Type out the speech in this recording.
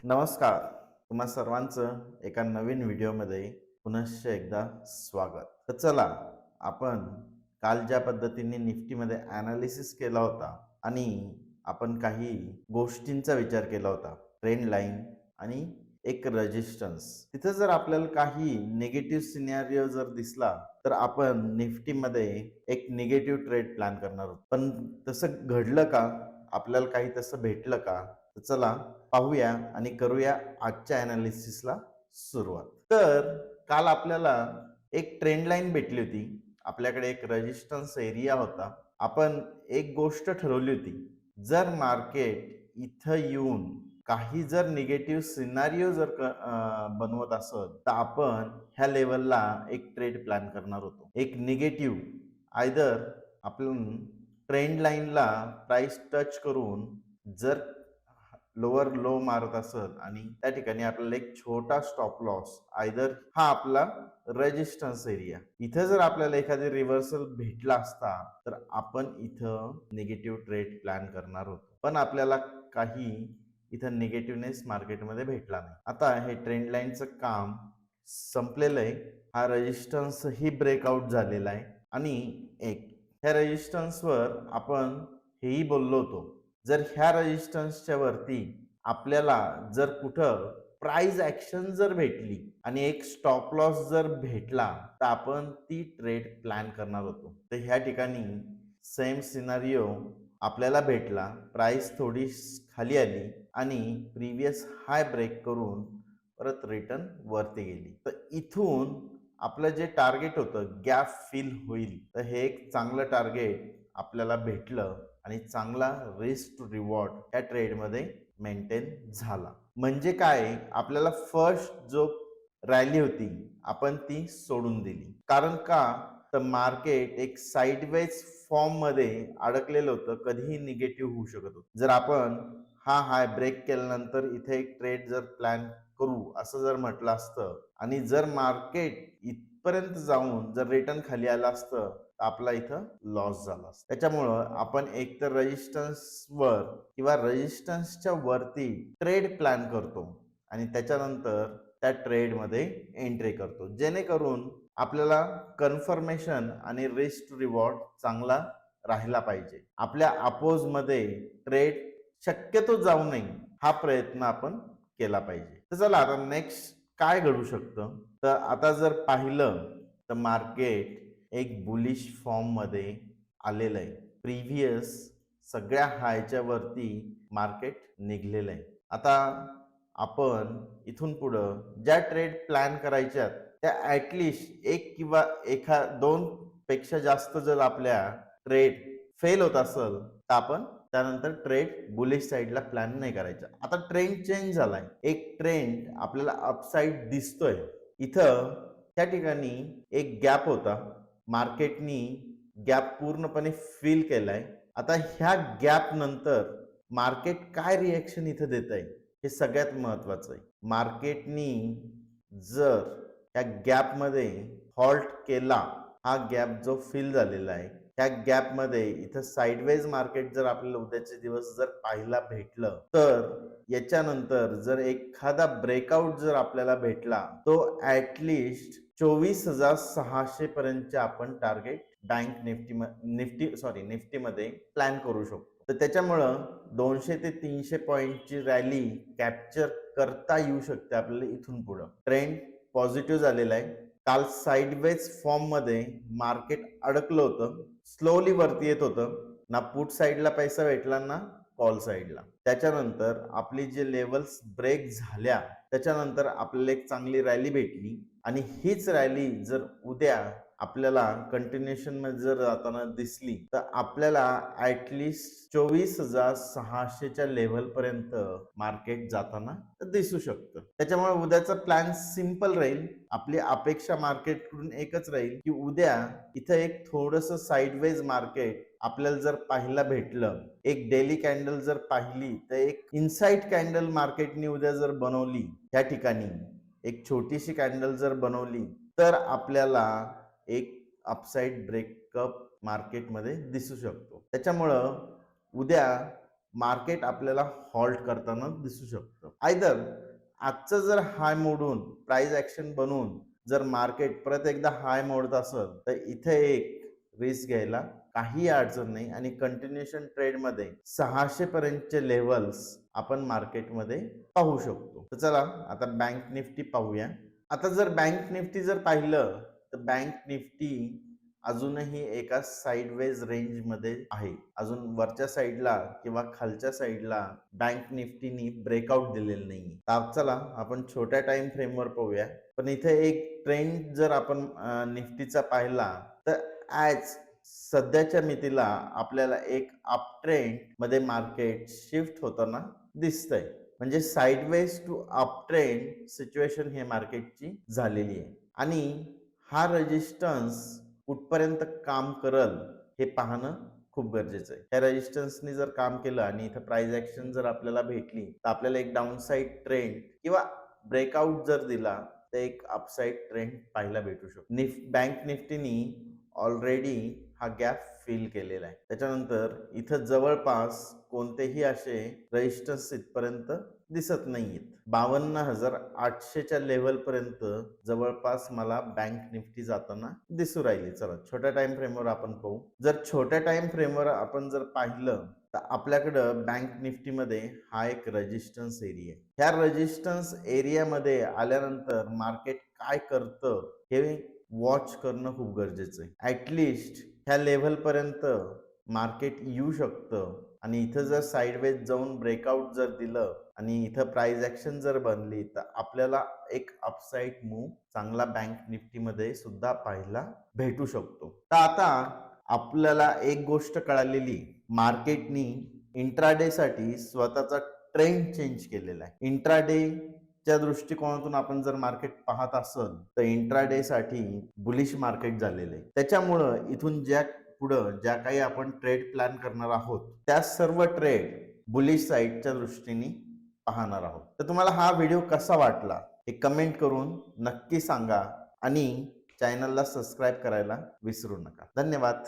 नमस्कार. तुम्हा सर्वांचं एका नवीन व्हिडिओमध्ये पुनश्च एकदा स्वागत. तर चला, आपण काल ज्या पद्धतीने निफ्टीमध्ये ॲनालिसिस केला होता आणि आपण काही गोष्टींचा विचार केला होता. ट्रेंड लाईन आणि एक रेजिस्टन्स. तिथं जर आपल्याला काही निगेटिव्ह सिनेरिओ जर दिसला, तर आपण निफ्टीमध्ये एक निगेटिव्ह ट्रेड प्लॅन करणार आहोत. पण तसं घडलं का? आपल्याला काही तसं भेटलं का? तर चला पाहूया आणि करूया आजच्या अनालिसिसला सुरुवात. तर काल आपल्याला एक ट्रेंड लाईन भेटली होती. आपल्याकडे एक रेजिस्टन्स एरिया होता. आपण एक गोष्ट ठरवली होती, जर मार्केट इथं येऊन काही जर निगेटिव्ह सिनारिओ जर बनवत असेल, तर आपण ह्या लेवलला एक ट्रेड प्लॅन करणार होतो. एक निगेटिव्ह आयदर आपण ट्रेंड लाईनला प्राइस टच करून जर लोअर लो मारत असेल आणि त्या ठिकाणी आपल्याला एक छोटा स्टॉप लॉस, आयदर हा आपला रेजिस्टन्स एरिया, इथं जर आपल्याला एखादी रिव्हर्सल भेटला असता, तर आपण इथं निगेटिव्ह ट्रेड प्लॅन करणार होतो. पण आपल्याला काही इथं निगेटिव्हनेस मार्केटमध्ये भेटला नाही. आता हे ट्रेंड लाईनचं काम संपलेलं आहे. हा रेजिस्टन्स ही ब्रेकआउट झालेला आहे आणि एक ह्या रेजिस्टन्सवर आपण हेही बोललो होतो, जर ह्या रेजिस्टन्सच्या वरती आपल्याला जर कुठं प्राइस ऍक्शन जर भेटली आणि एक स्टॉप लॉस जर भेटला, तर आपण ती ट्रेड प्लॅन करणार होतो. तर ह्या ठिकाणी सेम सिनारिओ आपल्याला भेटला. प्राइस थोडी खाली आली आणि प्रिव्हियस हाय ब्रेक करून परत रिटर्न वरती गेली. तर इथून आपलं जे टार्गेट होतं गॅप फिल होईल, तर हे एक चांगलं टार्गेट आपल्याला भेटलं आणि चांगला रिस्क टू रिवॉर्ड या ट्रेडमध्ये मेंटेन झाला. म्हणजे काय, आपल्याला फर्स्ट जो रॅली होती आपण ती सोडून दिली. कारण का, तर मार्केट एक साइडवेज फॉर्म मध्ये अडकलेलं होतं. कधीही निगेटिव्ह होऊ शकत होतं. जर आपण हा हाय ब्रेक केल्यानंतर इथे एक ट्रेड जर प्लॅन करू असं जर म्हटलं असतं आणि जर मार्केट इथपर्यंत जाऊन जर रिटर्न खाली आलं असतं, आपला इथं लॉस झाला असता. त्याच्यामुळं आपण एकतर रेजिस्टन्सवर किंवा रेजिस्टन्सच्या वरती ट्रेड प्लॅन करतो आणि त्याच्यानंतर त्या ट्रेडमध्ये एंट्री करतो, जेणेकरून आपल्याला कन्फर्मेशन आणि रिस्क रिवॉर्ड चांगला राहिला पाहिजे. आपल्या अपोज मध्ये ट्रेड शक्यतो जाऊ नये हा प्रयत्न आपण केला पाहिजे. तर चला, आता नेक्स्ट काय घडू शकतं, तर आता जर पाहिलं तर मार्केट एक बुलिश फॉर्म मध्ये आलेलं आहे. प्रिव्हियस सगळ्या हायच्या वरती मार्केट निघलेलं आहे. आता आपण इथून पुढं ज्या ट्रेड प्लॅन करायच्यात त्या ऍटलिस्ट एक किंवा दोन पेक्षा जास्त जर आपल्या ट्रेड फेल होत असेल, तर आपण त्यानंतर ट्रेड बुलिश साईडला प्लॅन नाही करायचा. आता ट्रेंड चेंज झालाय. एक ट्रेंड आपल्याला अपसाइड दिसतोय. इथं त्या ठिकाणी एक गॅप होता. मार्केटनी गॅप पूर्णपणे फिल केलाय. आता ह्या गॅप नंतर मार्केट काय रिएक्शन इथं देत आहे हे सगळ्यात महत्वाचं आहे. मार्केटनी जर या गॅप मध्ये हॉल्ट केला, हा गॅप जो फिल झालेला आहे, त्या गॅप मध्ये इथं साइडवेज मार्केट जर आपल्याला उद्याचे दिवस जर पाहायला भेटलं, तर याच्यानंतर जर एखादा ब्रेकआउट जर आपल्याला भेटला, तो ऍटलिस्ट 24,600 पर्यंतचे आपण टार्गेट बँक निफ्टीमध्ये प्लॅन करू शकतो. तर त्याच्यामुळं 200 ते 300 पॉईंटची रॅली कॅप्चर करता येऊ शकते आपल्याला. इथून पुढं ट्रेंड पॉझिटिव्ह झालेला आहे. काल साइडवेज फॉर्म मध्ये मार्केट अडकलं होतं, स्लोली वरती येत होतं. ना पुट साइडला पैसा भेटला ना कॉल साइडला. त्याच्यानंतर आपली जे लेवल्स ब्रेक झाल्या, त्याच्यानंतर आपल्याला एक चांगली रॅली भेटली आणि हीच रॅली जर उद्या आपल्याला कंटिन्युएशन मध्ये जर जाताना दिसली, तर आपल्याला ऍटलिस्ट 24,600च्या लेवल पर्यंत मार्केट जाताना दिसू शकतं. त्याच्यामुळे उद्याचा प्लॅन सिंपल राहील. आपली अपेक्षा मार्केटकडून एकच राहील की उद्या इथं एक थोडंसं साइडवेज मार्केट आपल्याला जर पाहायला भेटलं, एक डेली कॅन्डल जर पाहिली, तर एक इनसाइड कॅन्डल मार्केटने उद्या जर बनवली, त्या ठिकाणी एक छोटीशी कॅन्डल जर बनवली, तर आपल्याला एक अपसाइड ब्रेकअप मार्केटमध्ये दिसू शकतो. त्याच्यामुळं उद्या मार्केट आपल्याला हॉल्ट करताना दिसू शकतं. आयदर आजचं जर हाय मोडून प्राइस ऍक्शन बनवून जर मार्केट परत एकदा हाय मोडत असेल तर इथे एक रिस्क घ्यायला काही अडचण नाही आणि कंटिन्युएशन ट्रेड मध्ये 600 पर्यंतचे लेवल्स आपण मार्केटमध्ये पाहू शकतो. तर चला आता बँक निफ्टी पाहूया. आता जर बँक निफ्टी जर पाहिलं तर बँक निफ्टी अजूनही एका साइडवेज रेंज मध्ये आहे. अजून वरच्या साईडला किंवा खालच्या साईडला बँक निफ्टीनी ब्रेकआउट दिलेलं नाही. तर चला आपण छोट्या टाइम फ्रेमवर पाहूया. पण इथे एक ट्रेंड जर आपण निफ्टीचा पाहिला तर ॲज सध्याच्या मितीला आपल्याला एक अप ट्रेंड मध्ये मार्केट शिफ्ट होताना दिसतंय. म्हणजे sideways to up trend situation हे मार्केटची झालेली आहे आणि हा रेजिस्टन्स कुठपर्यंत काम करल हे पाहणं खूप गरजेचं आहे. या रेजिस्टन्सनी जर काम केलं आणि इथं प्राइस ऍक्शन जर आपल्याला भेटली तर आपल्याला एक डाऊनसाइड ट्रेंड किंवा ब्रेकआउट जर दिला तर एक अपसाइड ट्रेंड पाहायला भेटू शकतो. बँक निफ्टीनी ऑलरेडी हा गॅप फिल केलेला आहे. त्याच्यानंतर इथं जवळपास कोणतेही असे रेजिस्टन्स इथपर्यंत दिसत नाहीयेत. 52,800च्या लेवल पर्यंत जवळपास मला बँक निफ्टी जाताना दिसू राहिली. चला छोट्या टाइम फ्रेमवर आपण पाहू. जर छोट्या टाइम फ्रेमवर आपण जर पाहिलं तर आपल्याकडं बँक निफ्टी मध्ये हा एक रेजिस्टन्स एरिया आहे. ह्या रेजिस्टन्स एरियामध्ये आल्यानंतर मार्केट काय करतं हे वॉच करणं खूप गरजेचं आहे. ऍटलिस्ट ह्या लेव्हल पर्यंत मार्केट येऊ शकतं आणि इथं जर साइडवेज जाऊन ब्रेकआउट जर दिलं आणि इथं प्राइस ऍक्शन जर बनली तर आपल्याला एक अपसाइड मूव चांगला बँक निफ्टी मध्ये सुद्धा पाहायला भेटू शकतो. तर आता आपल्याला एक गोष्ट कळालेली, मार्केटनी इंट्राडे साठी स्वतःचा ट्रेंड चेंज केलेला आहे. इंट्राडे च्या दृष्टिकोनातून आपण जर मार्केट पाहत असेल तर इंट्राडे साठी बुलिश मार्केट झालेलं आहे. त्याच्यामुळं इथून ज्या काही आपण ट्रेड प्लॅन करणार आहोत त्या सर्व ट्रेड बुलिश साईडच्या दृष्टीने पाहणार आहोत. तर तुम्हाला हा व्हिडिओ कसा वाटला हे कमेंट करून नक्की सांगा आणि चॅनलला सबस्क्राईब करायला विसरू नका. धन्यवाद.